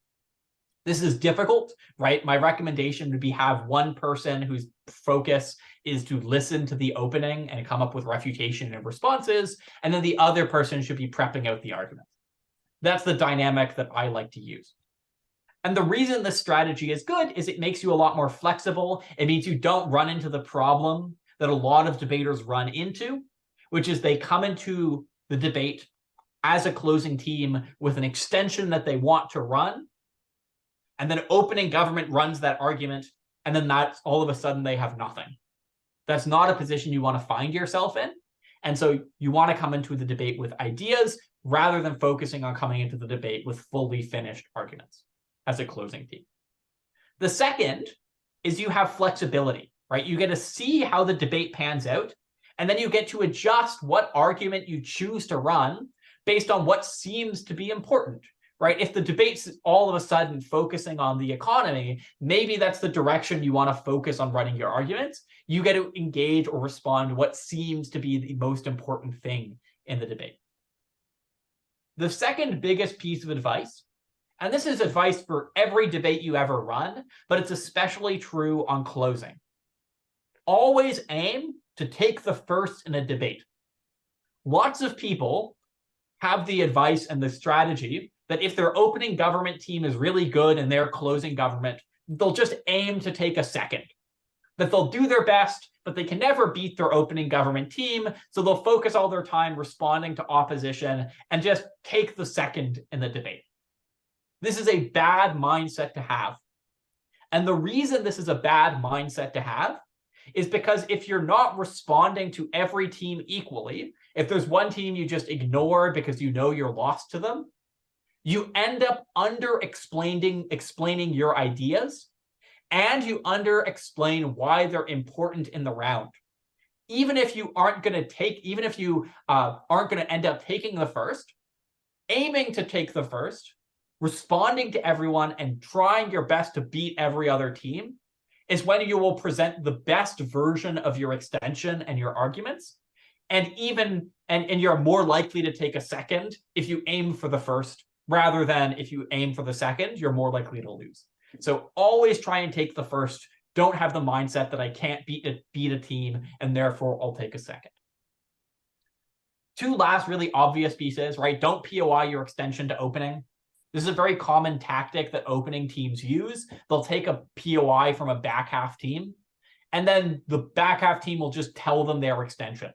This is difficult, right? My recommendation would be have one person whose focus is to listen to the opening and come up with refutation and responses, and then the other person should be prepping out the argument. That's the dynamic that I like to use. And the reason this strategy is good is it makes you a lot more flexible. It means you don't run into the problem that a lot of debaters run into, which is they come into the debate as a closing team with an extension that they want to run, and then opening government runs that argument, and then that's all of a sudden they have nothing. That's not a position you want to find yourself in. And so you want to come into the debate with ideas rather than focusing on coming into the debate with fully finished arguments as a closing team. The second is you have flexibility, right? You get to see how the debate pans out, and then you get to adjust what argument you choose to run based on what seems to be important, right? If the debate's all of a sudden focusing on the economy, maybe that's the direction you want to focus on running your arguments. You get to engage or respond to what seems to be the most important thing in the debate. The second biggest piece of advice, and this is advice for every debate you ever run, but it's especially true on closing. Always aim to take the first in a debate. Lots of people have the advice and the strategy that if their opening government team is really good and their closing government, they'll just aim to take a second. That they'll do their best, but they can never beat their opening government team, so they'll focus all their time responding to opposition and just take the second in the debate. This is a bad mindset to have. And the reason this is a bad mindset to have is because if you're not responding to every team equally, if there's one team you just ignore because you know you're lost to them, you end up explaining your ideas, and you explain why they're important in the round. Even if you aren't going to end up taking the first, aiming to take the first, responding to everyone, and trying your best to beat every other team is when you will present the best version of your extension and your arguments. And you're more likely to take a second if you aim for the first, rather than if you aim for the second, you're more likely to lose. So always try and take the first. Don't have the mindset that I can't beat a team and therefore I'll take a second. Two last really obvious pieces, right? Don't POI your extension to opening. This is a very common tactic that opening teams use. They'll take a POI from a back half team, and then the back half team will just tell them their extension.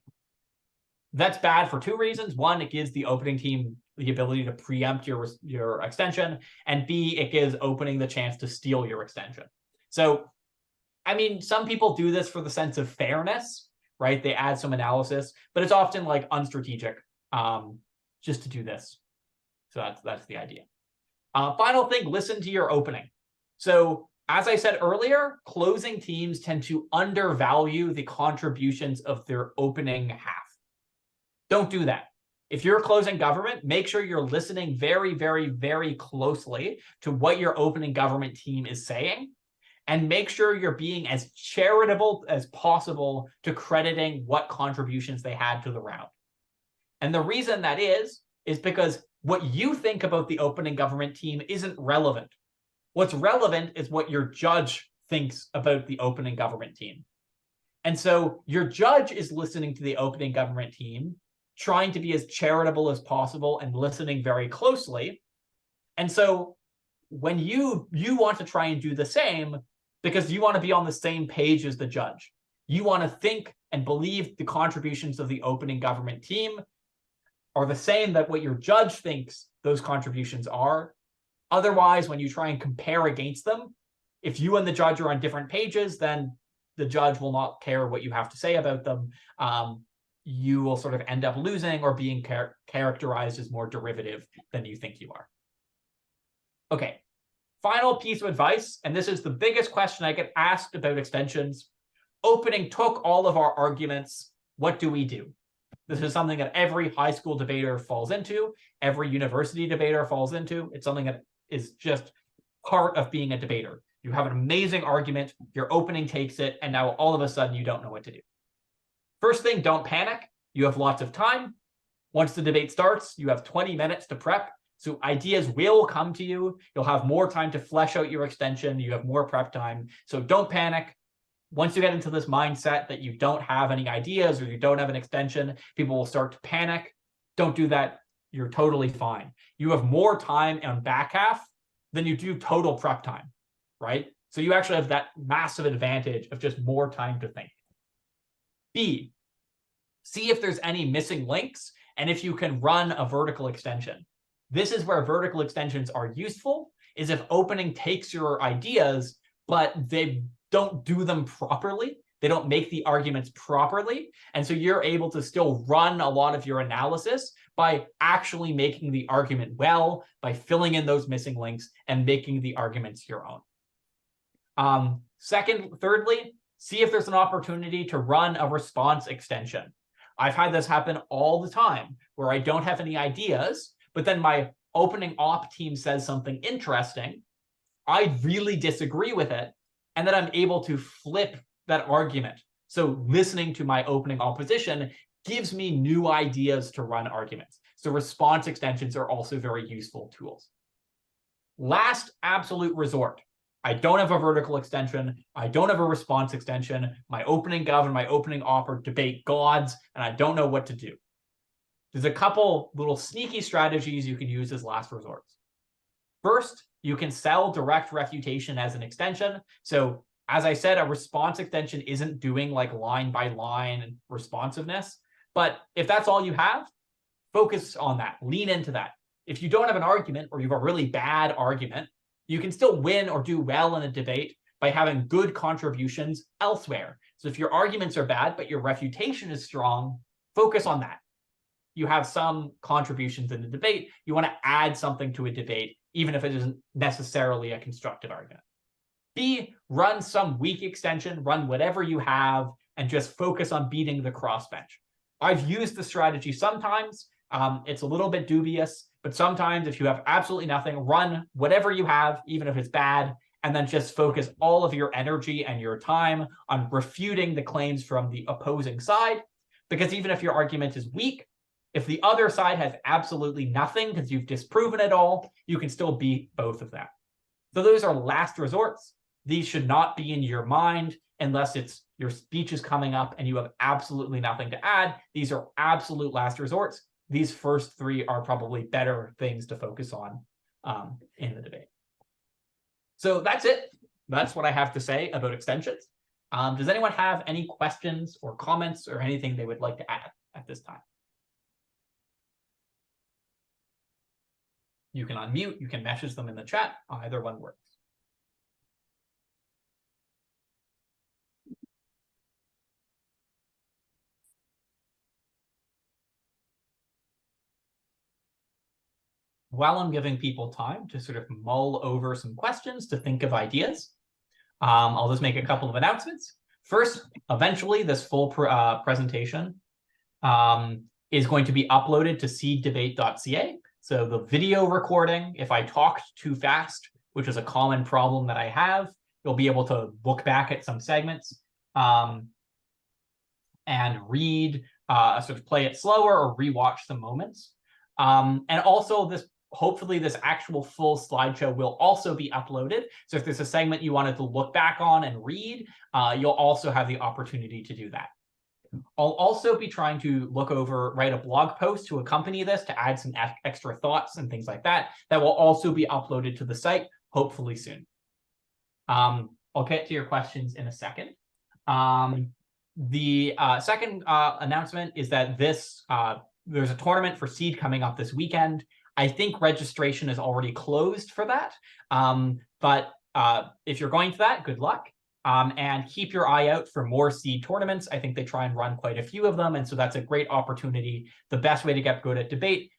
That's bad for two reasons. One, it gives the opening team the ability to preempt your extension, and B, it gives opening the chance to steal your extension. So, I mean, some people do this for the sense of fairness, right? They add some analysis, but it's often like unstrategic just to do this. So that's the idea. Final thing, listen to your opening. So as I said earlier, closing teams tend to undervalue the contributions of their opening half. Don't do that. If you're closing government, make sure you're listening very, very, very closely to what your opening government team is saying, and make sure you're being as charitable as possible to crediting what contributions they had to the round. And the reason that is because what you think about the opening government team isn't relevant. What's relevant is what your judge thinks about the opening government team. And so your judge is listening to the opening government team, trying to be as charitable as possible and listening very closely. And so when you want to try and do the same, because you want to be on the same page as the judge, you want to think and believe the contributions of the opening government team are the same that what your judge thinks those contributions are. Otherwise, when you try and compare against them, if you and the judge are on different pages, then the judge will not care what you have to say about them. You will sort of end up losing or being characterized as more derivative than you think you are. Okay, final piece of advice, and this is the biggest question I get asked about extensions. Opening took all of our arguments. What do we do? This is something that every high school debater falls into, every university debater falls into. It's something that is just part of being a debater. You have an amazing argument, your opening takes it, and now all of a sudden you don't know what to do. First thing, don't panic. You have lots of time. Once the debate starts, you have 20 minutes to prep. So ideas will come to you. You'll have more time to flesh out your extension. You have more prep time. So don't panic. Once you get into this mindset that you don't have any ideas or you don't have an extension, people will start to panic. Don't do that. You're totally fine. You have more time on back half than you do total prep time, right? So you actually have that massive advantage of just more time to think. B, see if there's any missing links and if you can run a vertical extension. This is where vertical extensions are useful, is if opening takes your ideas, but they don't do them properly. They don't make the arguments properly. And so you're able to still run a lot of your analysis by actually making the argument well, by filling in those missing links and making the arguments your own. Thirdly, see if there's an opportunity to run a response extension. I've had this happen all the time where I don't have any ideas, but then my opening op team says something interesting. I really disagree with it. And then I'm able to flip that argument. So listening to my opening opposition gives me new ideas to run arguments. So response extensions are also very useful tools. Last absolute resort. I don't have a vertical extension. I don't have a response extension. My opening gov and my opening op are debate gods, and I don't know what to do. There's a couple little sneaky strategies you can use as last resorts. First, you can sell direct refutation as an extension. So as I said, a response extension isn't doing like line by line responsiveness. But if that's all you have, focus on that. Lean into that. If you don't have an argument or you have a really bad argument, you can still win or do well in a debate by having good contributions elsewhere. So if your arguments are bad, but your refutation is strong, focus on that. You have some contributions in the debate. You want to add something to a debate, even if it isn't necessarily a constructive argument. B, run some weak extension, run whatever you have, and just focus on beating the crossbench. I've used the strategy sometimes. It's a little bit dubious, but sometimes if you have absolutely nothing, run whatever you have, even if it's bad, and then just focus all of your energy and your time on refuting the claims from the opposing side. Because even if your argument is weak, if the other side has absolutely nothing because you've disproven it all, you can still beat both of them. So those are last resorts. These should not be in your mind unless it's your speech is coming up and you have absolutely nothing to add. These are absolute last resorts. These first three are probably better things to focus on in the debate. So that's it. That's what I have to say about extensions. Does anyone have any questions or comments or anything they would like to add at this time? You can unmute, you can message them in the chat. Either one works. While I'm giving people time to sort of mull over some questions, to think of ideas, I'll just make a couple of announcements. First, eventually this full presentation is going to be uploaded to seeddebate.ca. So the video recording, if I talked too fast, which is a common problem that I have You'll be able to look back at some segments and read, sort of play it slower or rewatch some moments. And also hopefully this actual full slideshow will also be uploaded. So if there's a segment you wanted to look back on and read, you'll also have the opportunity to do that. I'll also be trying to write a blog post to accompany this to add some extra thoughts and things like that. That will also be uploaded to the site, hopefully soon. I'll get to your questions in a second. The second announcement is that there's a tournament for Seed coming up this weekend. I think registration is already closed for that. But if you're going to that, good luck. And keep your eye out for more Seed tournaments. I think they try and run quite a few of them. And so that's a great opportunity. The best way to get good at debate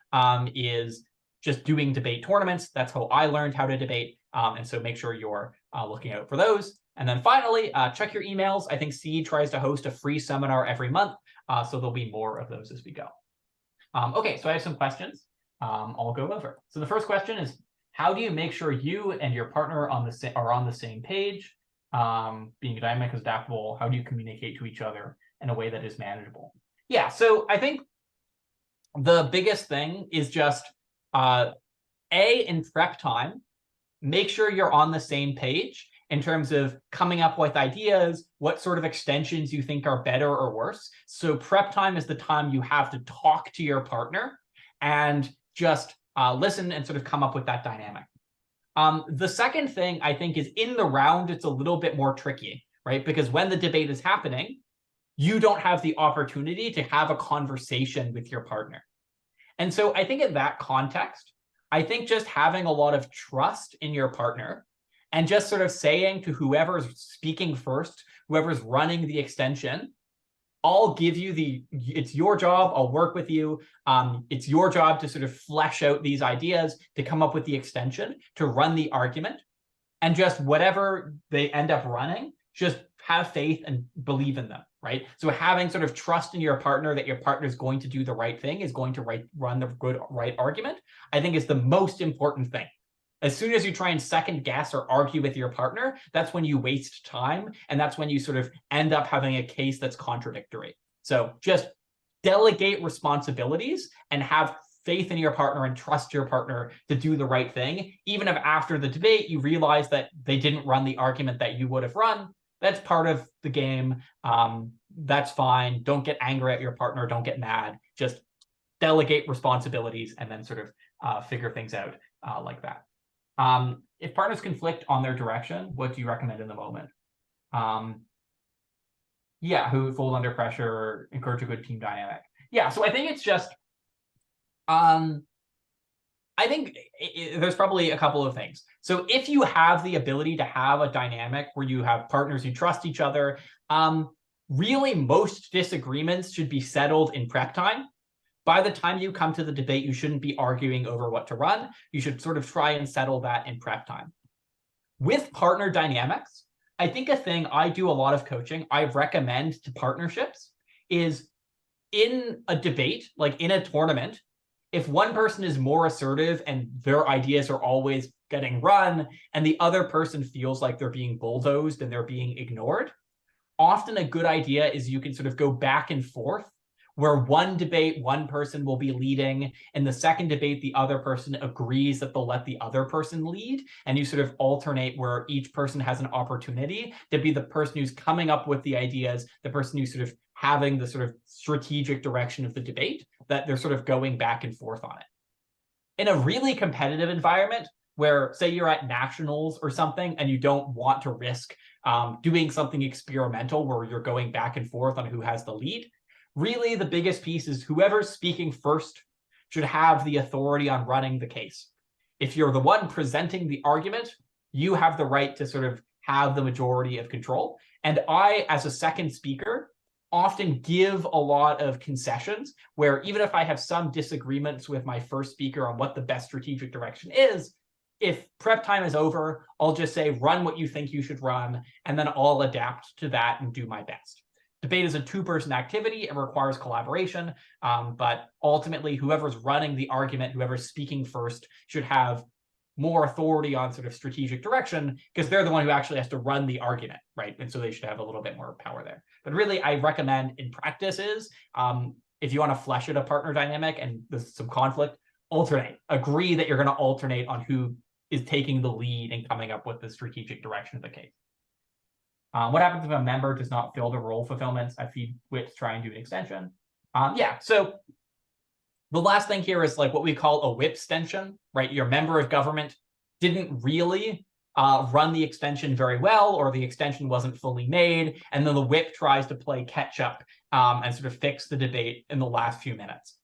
is just doing debate tournaments. That's how I learned how to debate. And so make sure you're looking out for those. And then finally, check your emails. I think Seed tries to host a free seminar every month. So there'll be more of those as we go. Okay, so I have some questions I'll go over. So the first question is, how do you make sure you and your partner are on the same page? Being dynamic, adaptable, how do you communicate to each other in a way that is manageable? Yeah, so I think the biggest thing is just, in prep time, make sure you're on the same page in terms of coming up with ideas, what sort of extensions you think are better or worse. So prep time is the time you have to talk to your partner and just listen and sort of come up with that dynamic. The second thing I think is in the round, it's a little bit more tricky, right? Because when the debate is happening, you don't have the opportunity to have a conversation with your partner. And so I think in that context, I think just having a lot of trust in your partner and just sort of saying to whoever's speaking first, whoever's running the extension, I'll give you it's your job, I'll work with you. It's your job to sort of flesh out these ideas, to come up with the extension, to run the argument, and just whatever they end up running, just have faith and believe in them, right? So having sort of trust in your partner that your partner is going to do the right thing, is going to run the right argument, I think is the most important thing. As soon as you try and second guess or argue with your partner, that's when you waste time. And that's when you sort of end up having a case that's contradictory. So just delegate responsibilities and have faith in your partner and trust your partner to do the right thing. Even if after the debate, you realize that they didn't run the argument that you would have run, that's part of the game. That's fine. Don't get angry at your partner. Don't get mad. Just delegate responsibilities and then sort of figure things out like that. If partners conflict on their direction, what do you recommend in the moment? Yeah, who fold under pressure, encourage a good team dynamic. Yeah, so I think it's just, I think there's probably a couple of things. So if you have the ability to have a dynamic where you have partners who trust each other, really most disagreements should be settled in prep time. By the time you come to the debate, you shouldn't be arguing over what to run. You should sort of try and settle that in prep time. With partner dynamics, I think a thing I do a lot of coaching, I recommend to partnerships, is in a debate, like in a tournament, if one person is more assertive and their ideas are always getting run and the other person feels like they're being bulldozed and they're being ignored, often a good idea is you can sort of go back and forth, where one debate, one person will be leading. In the second debate, the other person agrees that they'll let the other person lead. And you sort of alternate where each person has an opportunity to be the person who's coming up with the ideas, the person who's sort of having the sort of strategic direction of the debate, that they're sort of going back and forth on it. In a really competitive environment, where say you're at nationals or something and you don't want to risk doing something experimental where you're going back and forth on who has the lead, really, the biggest piece is whoever's speaking first should have the authority on running the case. If you're the one presenting the argument, you have the right to sort of have the majority of control. And I, as a second speaker, often give a lot of concessions where even if I have some disagreements with my first speaker on what the best strategic direction is, if prep time is over, I'll just say, run what you think you should run, and then I'll adapt to that and do my best. Debate is a two-person activity. It requires collaboration, but ultimately, whoever's running the argument, whoever's speaking first, should have more authority on sort of strategic direction because they're the one who actually has to run the argument, right? And so they should have a little bit more power there. But really, I recommend in practice is if you want to flesh out a partner dynamic and there's some conflict, alternate. Agree that you're going to alternate on who is taking the lead and coming up with the strategic direction of the case. What happens if a member does not fill the role fulfillments? I feed whips, try and do an extension. Yeah, so the last thing here is like what we call a whip extension, right? Your member of government didn't really run the extension very well, or the extension wasn't fully made, and then the whip tries to play catch up and sort of fix the debate in the last few minutes.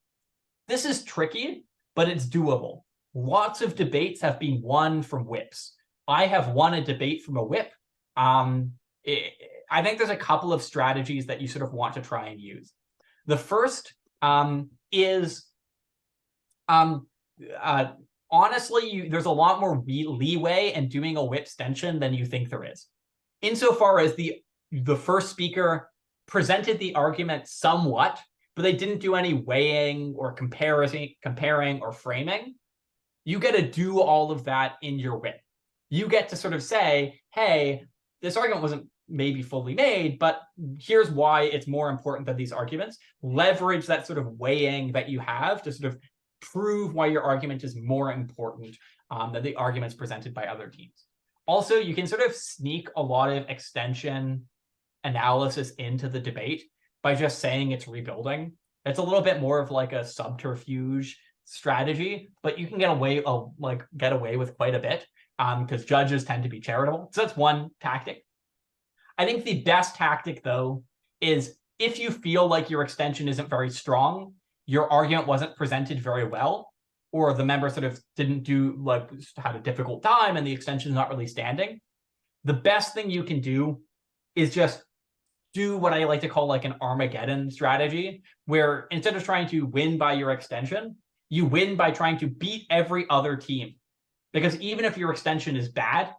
This is tricky, but it's doable. Lots of debates have been won from whips. I have won a debate from a whip. I think there's a couple of strategies that you sort of want to try and use. The first is honestly, there's a lot more leeway in doing a whip extension than you think there is. Insofar as the first speaker presented the argument somewhat, but they didn't do any weighing or comparing or framing, you get to do all of that in your whip. You get to sort of say, hey, this argument wasn't maybe fully made, but here's why it's more important than these arguments. Leverage that sort of weighing that you have to sort of prove why your argument is more important than the arguments presented by other teams. Also, you can sort of sneak a lot of extension analysis into the debate by just saying it's rebuilding. It's a little bit more of like a subterfuge strategy, but you can get away with quite a bit because judges tend to be charitable. So that's one tactic. I think the best tactic, though, is if you feel like your extension isn't very strong, your argument wasn't presented very well, or the member sort of didn't had a difficult time and the extension is not really standing, the best thing you can do is just do what I like to call like an Armageddon strategy, where instead of trying to win by your extension, you win by trying to beat every other team. Because even if your extension is bad,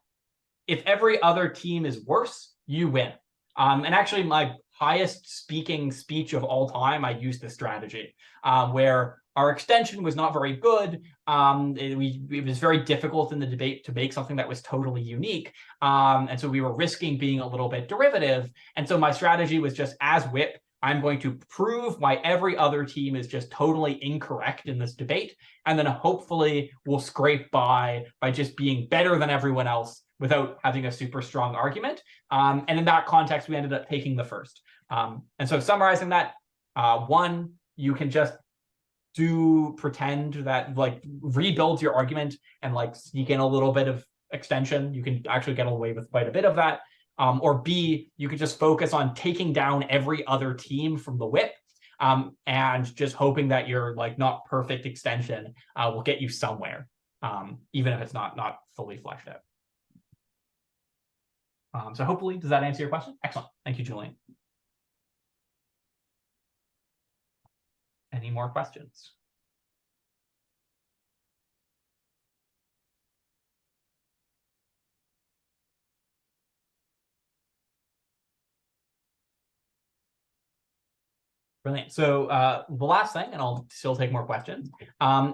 if every other team is worse, you win. And actually, my highest speaking speech of all time, I used this strategy where our extension was not very good. It was very difficult in the debate to make something that was totally unique. And so we were risking being a little bit derivative. And so my strategy was just, as whip, I'm going to prove why every other team is just totally incorrect in this debate. And then hopefully we'll scrape by just being better than everyone else without having a super strong argument. And in that context, we ended up taking the first. And so summarizing that, one, you can just pretend that like rebuild your argument and like sneak in a little bit of extension. You can actually get away with quite a bit of that. Or B, you could just focus on taking down every other team from the whip and just hoping that your like not perfect extension will get you somewhere, even if it's not fully fleshed out. So hopefully, does that answer your question? Excellent. Thank you, Julian. Any more questions? Brilliant. So the last thing, and I'll still take more questions,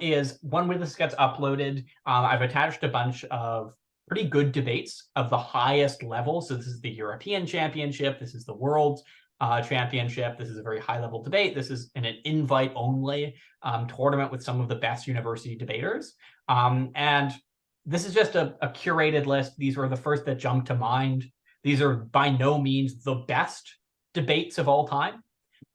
is when this gets uploaded, I've attached a bunch of pretty good debates of the highest level. So this is the European Championship. This is the World Championship. This is a very high-level debate. This is an invite-only tournament with some of the best university debaters. And this is just a curated list. These were the first that jumped to mind. These are by no means the best debates of all time.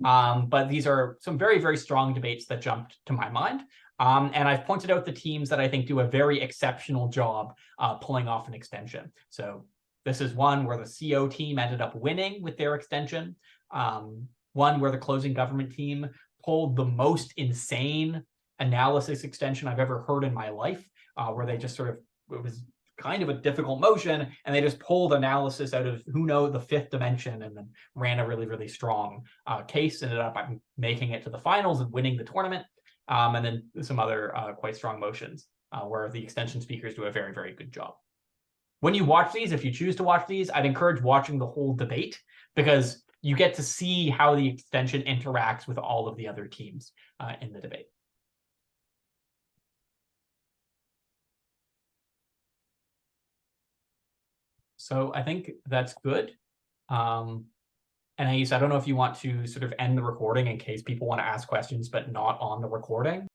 But these are some very, very strong debates that jumped to my mind. And I've pointed out the teams that I think do a very exceptional job pulling off an extension. So this is one where the CO team ended up winning with their extension. One where the closing government team pulled the most insane analysis extension I've ever heard in my life, where they just sort of, it was kind of a difficult motion, and they just pulled analysis out of the fifth dimension and then ran a really, really strong case, ended up making it to the finals and winning the tournament. And then some other quite strong motions where the extension speakers do a very, very good job. When you watch these, if you choose to watch these, I'd encourage watching the whole debate because you get to see how the extension interacts with all of the other teams in the debate. So I think that's good. And Ais, I don't know if you want to sort of end the recording in case people want to ask questions, but not on the recording.